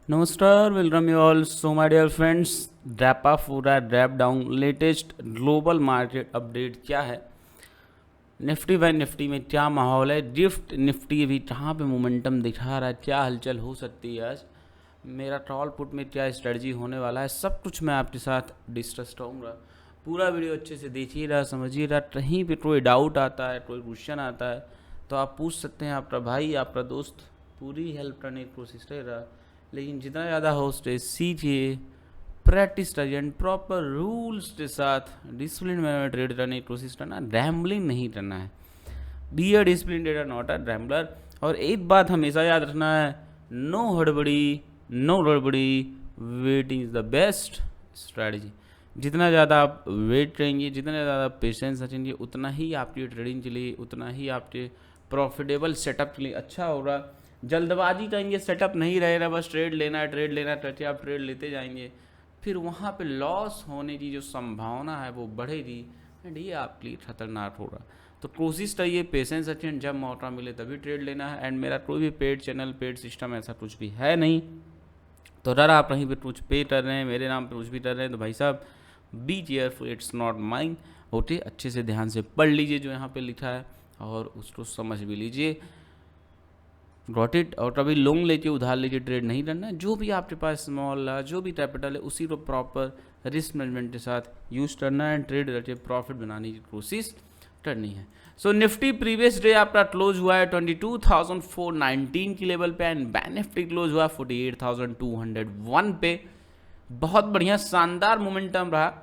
नमस्कार, welcome you all. So my dear friends, ड्रैपा पूरा ड्रैप डाउन लेटेस्ट ग्लोबल मार्केट अपडेट क्या है, निफ्टी बाय निफ्टी में क्या माहौल है, गिफ्ट निफ्टी भी कहाँ पे मोमेंटम दिखा रहा है, क्या हलचल हो सकती है आज, मेरा ट्रॉल पुट में क्या स्ट्रेटजी होने वाला है, सब कुछ मैं आपके साथ डिस्कस करूँगा। पूरा वीडियो अच्छे से देखिएगा, समझिएगा। कहीं पे कोई डाउट आता है, कोई क्वेश्चन आता है तो आप पूछ सकते हैं। आपका भाई, आपका दोस्त पूरी हेल्प करने की कोशिश कर रहा है, लेकिन जितना ज़्यादा हो सके सीखिए, प्रैक्टिस करिए एंड प्रॉपर रूल्स के साथ डिसिप्लिन में ट्रेड करने की कोशिश करना, रैम्बलिंग नहीं करना है। Be a discipline trader, not a Rambler. और एक बात हमेशा याद रखना है, नो हड़बड़ी, नो गड़बड़ी, waiting is the best strategy. जितना ज़्यादा आप वेट करेंगे, जितना ज़्यादा पेशेंस रखेंगे, उतना ही आपकी ट्रेडिंग के लिए, उतना ही आपके प्रॉफिटेबल सेटअप के लिए अच्छा होगा। जल्दबाजी करेंगे, सेटअप नहीं रहेगा, बस ट्रेड लेना है, ट्रेड लेना करके आप ट्रेड लेते जाएंगे, फिर वहाँ पे लॉस होने की जो संभावना है वो बढ़ेगी एंड ये आपके लिए खतरनाक होगा। तो कोशिश करिए, पेशेंस रखिए, जब मौका मिले तभी ट्रेड लेना है। एंड मेरा कोई भी पेड चैनल, पेड सिस्टम ऐसा कुछ भी है नहीं, तो अगर आप कहीं पे कुछ पे कर रहे हैं, मेरे नाम पे कुछ भी कर रहे हैं, तो भाई साहब be careful, it's not mine. Okay, अच्छे से ध्यान से पढ़ लीजिए जो यहाँ पे लिखा है और उसको समझ भी लीजिए। Got it. और कभी लोन लेके उधार लेके ट्रेड नहीं करना है। जो भी आपके पास स्मॉल है, जो भी कैपिटल है, उसी को प्रॉपर रिस्क मैनेजमेंट के साथ यूज़ करना है, ट्रेड करके प्रॉफिट बनाने की कोशिश करनी है। सो निफ्टी प्रीवियस डे आपका क्लोज हुआ है 22,419 की लेवल पे एंड बैंक निफ्टी क्लोज हुआ 48,201 पे। बहुत बढ़िया शानदार मोमेंटम रहा,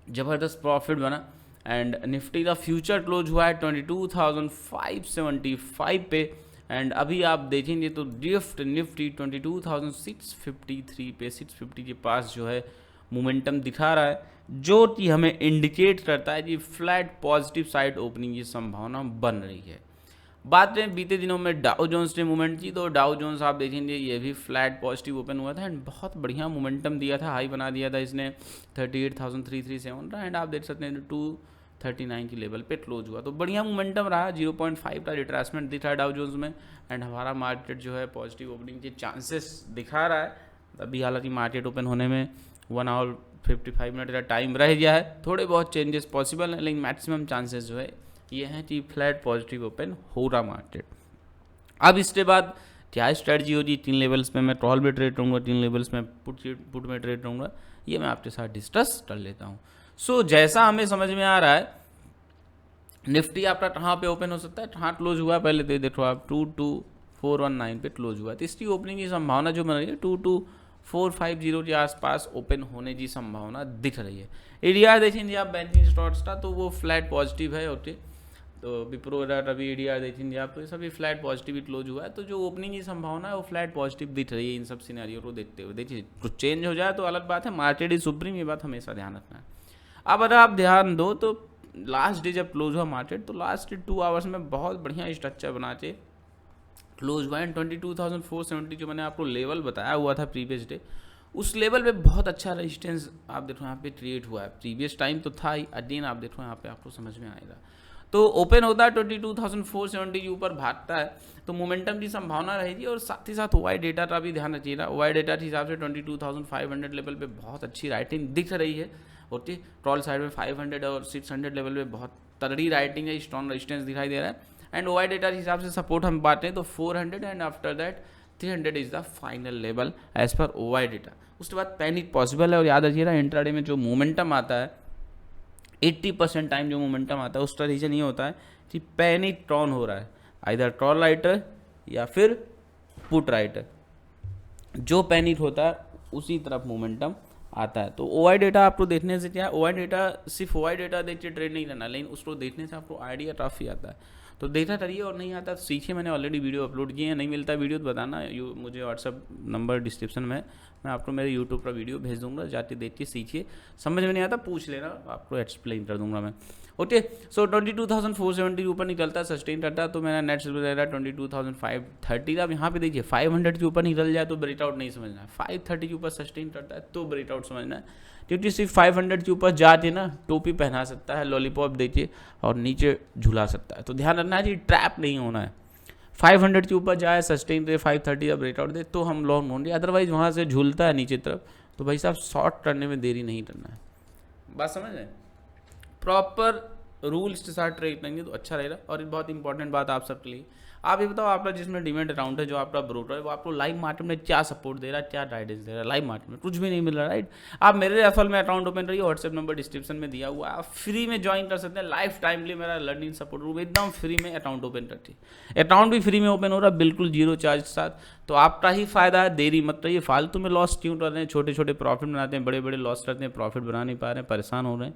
ज़बरदस्त प्रॉफिट बना। एंड निफ्टी का फ्यूचर क्लोज हुआ है 22,575 पे एंड अभी आप देखेंगे तो गिफ्ट निफ्टी 22,653 पे, 650 के पास जो है मोमेंटम दिखा रहा है, जो कि हमें इंडिकेट करता है कि फ्लैट पॉजिटिव साइड ओपनिंग की संभावना बन रही है। बात करें बीते दिनों में डाउ जोन्स ने मूवमेंट की, तो डाउ जोन्स आप देखेंगे ये भी फ्लैट पॉजिटिव ओपन हुआ था एंड बहुत बढ़िया मोमेंटम दिया था, हाई बना दिया था इसने 38,337 का एंड आप देख सकते हैं 239 की लेवल पे क्लोज हुआ। तो बढ़िया मोमेंटम रहा, 0.5 का रिट्रेसमेंट दिखा डाउ जोन्स में एंड हमारा मार्केट जो है पॉजिटिव ओपनिंग के चांसेस दिखा रहा है। अभी हालांकि मार्केट ओपन होने में 1 आवर 55 मिनट का टाइम रह गया है, थोड़े बहुत चेंजेस पॉसिबल हैं, लेकिन मैक्सिमम चांसेस जो है ये है कि फ्लैट पॉजिटिव ओपन हो रहा मार्केट। अब इसके बाद क्या स्ट्रेटजी होगी, 3 लेवल्स में मैं कॉल में ट्रेड करूँगा, 3 लेवल्स में पुट में ट्रेड करूँगा, ये मैं आपके साथ डिस्कस कर लेता हूँ। सो जैसा हमें समझ में आ रहा है, निफ्टी आपका कहाँ पे ओपन हो सकता है, कहाँ क्लोज हुआ, पहले दे देखो आप 22,419 पे क्लोज हुआ, तो इसकी ओपनिंग की संभावना जो बन रही है 22,450 के आसपास ओपन होने की संभावना दिख रही है। एडीआर देखेंगे आप बैंकिंग स्टॉक्स का, तो वो फ्लैट पॉजिटिव है। ओके, तो विप्रो अभी एडीआर देखेंगे आप, तो ये सभी फ्लैट पॉजिटिव क्लोज हुआ है, तो जो ओपनिंग की संभावना है वो फ्लैट पॉजिटिव दिख रही है इन सब सिनेरियो को देखते हुए। देखिए कुछ चेंज हो जाए तो अलग बात है, मार्केट इज सुप्रीम, ये बात हमेशा ध्यान रखना है। अब अगर आप ध्यान दो तो लास्ट डे जब क्लोज हुआ मार्केट, तो लास्ट 2 आवर्स में बहुत बढ़िया स्ट्रक्चर बना के क्लोज हुआ एंड 22,470 जो मैंने आपको लेवल बताया हुआ था प्रीवियस डे, उस लेवल पे बहुत अच्छा रेजिस्टेंस आप देखो यहाँ पे क्रिएट हुआ है। प्रीवियस टाइम तो था ही, अगेन आप देखो यहाँ पे आपको समझ में आएगा। तो ओपन होता है 22,470 के ऊपर भागता है, तो मोमेंटम की संभावना रहेगी। और साथ ही साथ वाई डेटा का भी ध्यान रखिएगा, वाई डेटा के हिसाब से 22,500 लेवल पे बहुत अच्छी राइटिंग दिख रही है। ओके, ट्रॉल साइड में 500 और 600 लेवल पे बहुत तगड़ी राइटिंग है, स्ट्रॉन्ग रेजिस्टेंस दिखाई दे रहा है। एंड वाई डेटा के हिसाब से सपोर्ट हम बातें तो 400 and after that 300 is the final level age पर ओवाई डेटा। उसके बाद पैनिक पॉसिबल है। और याद रखिएगा, इंट्राडे में जो मोमेंटम आता है 80% टाइम जो मोमेंटम आता है उसका रीजन ये होता है कि पैनिक टर्न हो रहा है, आइदर कॉल राइटर या फिर पुट राइटर। जो पैनिक होता है उसी तरफ मोमेंटम आता है। तो ओआई डेटा आपको देखने से क्या, ओआई डेटा सिर्फ ओआई डेटा देख के ट्रेड नहीं करना, लेकिन उसको देखने से आपको आइडिया काफ़ी आता है। तो देखा करिए, और नहीं आता तो सीखिए। मैंने ऑलरेडी वीडियो अपलोड किए हैं, नहीं मिलता वीडियो तो बताना, मुझे व्हाट्सअप नंबर डिस्क्रिप्शन में, मैं आपको मेरे यूट्यूब पर वीडियो भेज दूंगा, जाके देख के सीखिए। समझ में नहीं आता पूछ लेना, आपको एक्सप्लेन कर दूंगा मैं। ओके, सो 22,470 के ऊपर निकलता है, सस्टेन करता है, तो मेरा नेट रहेगा 22,530 का। अब यहाँ पे देखिए 500 के ऊपर निकल जाए तो ब्रेकआउट नहीं समझना है, 530 के ऊपर सस्टेन करता है तो ब्रेकआउट समझना है, क्योंकि सिर्फ 500 के ऊपर जाके ना टोपी पहना सकता है, लॉलीपॉप देखिए और नीचे झुला सकता है। तो ध्यान रखना है जी, ट्रैप नहीं होना है। 500 के ऊपर जाए, सस्टेन रहे 530 अब ब्रेकआउट दे तो हम लॉन्ग होंगे, अदरवाइज वहाँ से झूलता है नीचे तरफ तो भाई साहब शॉर्ट करने में देरी नहीं करना है। बात समझ रहे, प्रॉपर रूल्स के साथ ट्रेड करेंगे तो अच्छा रहेगा। और एक बहुत इंपॉर्टेंट बात आप सबके लिए, आप ये बताओ आपका जिसमें डीमैट अकाउंट है, जो आपका ब्रोकर है, वो आपको लाइव मार्केट में क्या सपोर्ट दे रहा है, क्या गाइडेंस दे रहा है? लाइव मार्केट में कुछ भी नहीं मिल रहा, राइट। आप मेरे रेफरल में अकाउंट ओपन करिए, व्हाट्सएप नंबर डिस्क्रिप्शन में दिया हुआ है, आप फ्री में ज्वाइन कर सकते हैं। लाइफ टाइमली मेरा लर्निंग सपोर्ट ग्रुप एकदम फ्री में अकाउंट ओपन करती है, अकाउंट भी फ्री में ओपन हो रहा है, बिल्कुल जीरो चार्ज के साथ। तो आपका ही फायदा है, देरी मत रहिए। फालतू में लॉस क्यों कर रहे हैं? छोटे छोटे प्रॉफिट बनाते हैं, बड़े बड़े लॉस करते हैं, प्रॉफिट बना नहीं पा रहे हैं, परेशान हो रहे हैं।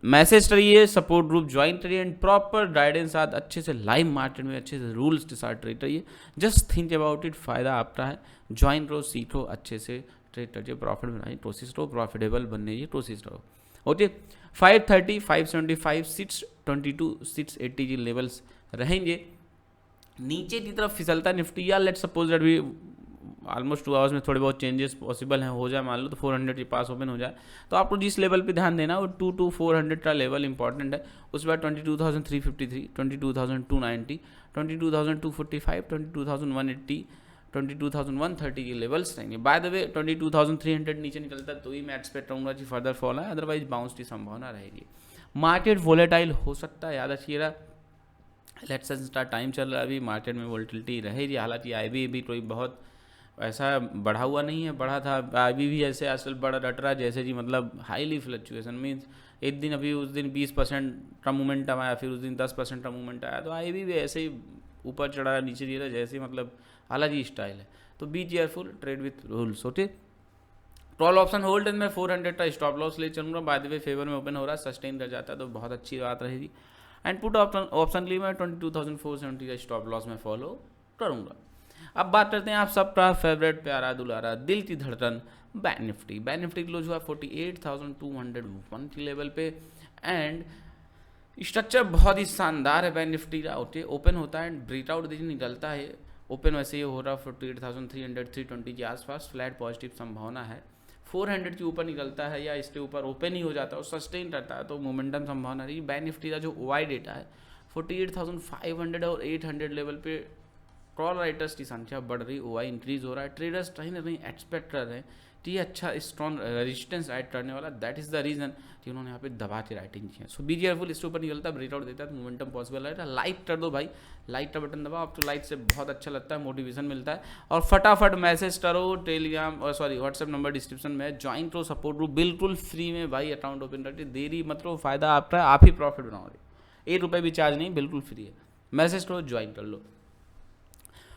मैसेज करिए, सपोर्ट ग्रुप ज्वाइन करिए एंड प्रॉपर गाइडेंस साथ अच्छे से लाइव मार्केट में अच्छे से रूल्स के साथ ट्रेड करिए। जस्ट थिंक अबाउट इट, फायदा आपका है। ज्वाइन करो, सीखो, अच्छे से ट्रेड करिए, प्रॉफिट बनाइए, कोशिश करो, प्रॉफिटेबल बनने की कोशिश करो। ओके, 530, 575, 622, 680 की लेवल्स रहेंगे। नीचे की तरफ फिसलता निफ्टी, या लेट सपोज दैट भी ऑलमोस्ट 2 आवर्स में थोड़े बहुत चेंजेस पॉसिबल हैं, हो जाए मान लो तो 400 के पास ओपन हो जाए, तो आपको जिस लेवल पे ध्यान देना वो 2 to 400 का लेवल इंपॉर्टेंट है। उसके बाद 22,353, 22,290, 22,245, 22,180, 22,130 के लेवल्स रहेंगे। बाय द वे 22,300 नीचे निकलता है तो ही मैं एक्सपेक्ट करूँगा कि फर्दर फॉल है, अदरवाइज बाउंस की संभावना रहेगी। मार्केट वोलेटाइल हो सकता है, याद रखिएगा। लेट्स स्टार्ट टाइम चल रहा है अभी, मार्केट में वोलेटिलिटी रहेगी। हालांकि IB भी कोई बहुत ऐसा बढ़ा हुआ नहीं है, बढ़ा था IB भी ऐसे आजकल बड़ा डट रहा है जैसे जी मतलब हाईली फ्लक्चुएशन मीन्स एक दिन अभी उस दिन 20% का मोमेंटम आया, फिर उस दिन 10% का मोमेंट आया, तो IB भी ऐसे ही ऊपर चढ़ा नीचे गिरा जैसे मतलब अलग ही स्टाइल है। तो be careful, trade with rules. Okay, call option hold में 400 का स्टॉप लॉस ले चलूँगा, बाय द वे फेवर में ओपन हो रहा है, सस्टेन कर जाता है तो बहुत अच्छी बात रहेगी। एंड पुट ऑप्शन लिए मैं 22,470 का स्टॉप लॉस में फॉलो करूँगा। अब बात करते हैं आप सबका फेवरेट प्यारा दुलारा दिल की धड़कन bank Nifty. Bank Nifty close हुआ 48,201 की लेवल पे एंड स्ट्रक्चर बहुत ही शानदार है बैंक निफ्टी का। ओपन होता है एंड ब्रेकआउट दिन निकलता है, ओपन वैसे ही हो रहा 48,300 320 के आसपास, फ्लैट पॉजिटिव संभावना है। 400 के ऊपर निकलता है या इसके ऊपर ओपन ही हो जाता है और सस्टेन करता है तो मोमेंटम संभावना रही। बैंक निफ्टी का जो OI डेटा है 48,500 और 800 लेवल पे कॉल राइटर्स की संख्या बढ़ रही, OI इंक्रीज हो रहा है। ट्रेडर्स कहीं ना कहीं एक्सपेक्ट कर रहे हैं कि ये अच्छा स्ट्रॉन्ग रेजिस्टेंस ऐड करने वाला, दैट इज द रीजन कि उन्होंने यहाँ पे दबा के राइटिंग की है। सो बी केयरफुल, इसके ऊपर निकलता है, ब्रेकआउट देता है तो मोमेंटम पॉसिबल है। लाइक कर दो भाई, लाइक का बटन दबाओ, आपको लाइक से बहुत अच्छा लगता है, मोटिवेशन मिलता है। और फटाफट मैसेज करो, टेलीग्राम और सॉरी व्हाट्सएप नंबर डिस्क्रिप्शन में, ज्वाइन करो सपोर्ट ग्रुप बिल्कुल फ्री में भाई, अकाउंट ओपन करके देरी मतलब फ़ायदा आपका, आप ही प्रॉफिट बनाओगे, ₹1 भी चार्ज नहीं, बिल्कुल फ्री है। मैसेज करो, ज्वाइन कर लो।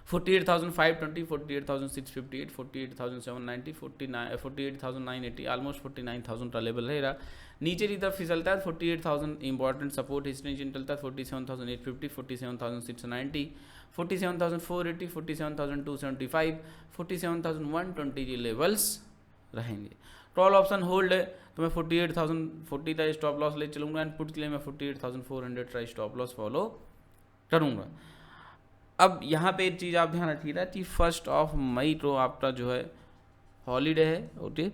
48,520, 48,658, 48,790, 48,980, ऑलमोस्ट 49,000 का लेवल रहेगा। नीचे की तरफ फिसलता है 48,000 इंपॉर्टेंट सपोर्ट हिस्ट्री निकलता है 47,850, 47,690, 47,480, 47,275, 47,120 के लेवल्स रहेंगे। कॉल ऑप्शन होल्ड है तो मैं 48,040 का स्टॉप लॉस ले चलूँगा एंड पुट के लिए मैं 48,400 का स्टॉप लॉस फॉलो करूँगा। अब यहाँ पे एक चीज़ आप ध्यान रखिएगा कि 1 मई को आपका जो है हॉलीडे है, ओके,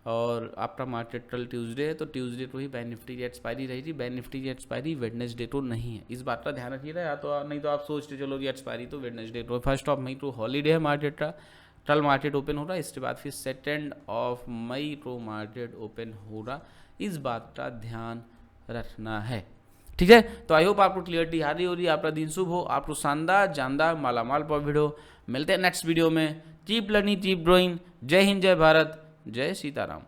और आपका मार्केट कल ट्यूसडे है, तो ट्यूसडे को ही बैंक निफ्टी की एक्सपायरी रहेगी। बैंक निफ्टी की एक्सपायरी वेडनेसडे को नहीं है, इस बात का ध्यान रखिएगा। या तो नहीं तो आप सोचते चलो कि एक्सपायरी तो वेडनेसडे को। 1 मई को हॉलीडे है मार्केट का, कल मार्केट ओपन हो रहा है, इसके बाद फिर 2 मई को मार्केट ओपन हो रहा, इस बात का ध्यान रखना है, ठीक है। तो आई होप आपको क्लियरिटी आ रही हो रही है। आपका दिन शुभ हो, आपको शानदार जानदार मालामाल प्रॉफिट हो। मिलते हैं नेक्स्ट वीडियो में। Keep learning, keep growing. जय हिंद, जय भारत, जय सीताराम।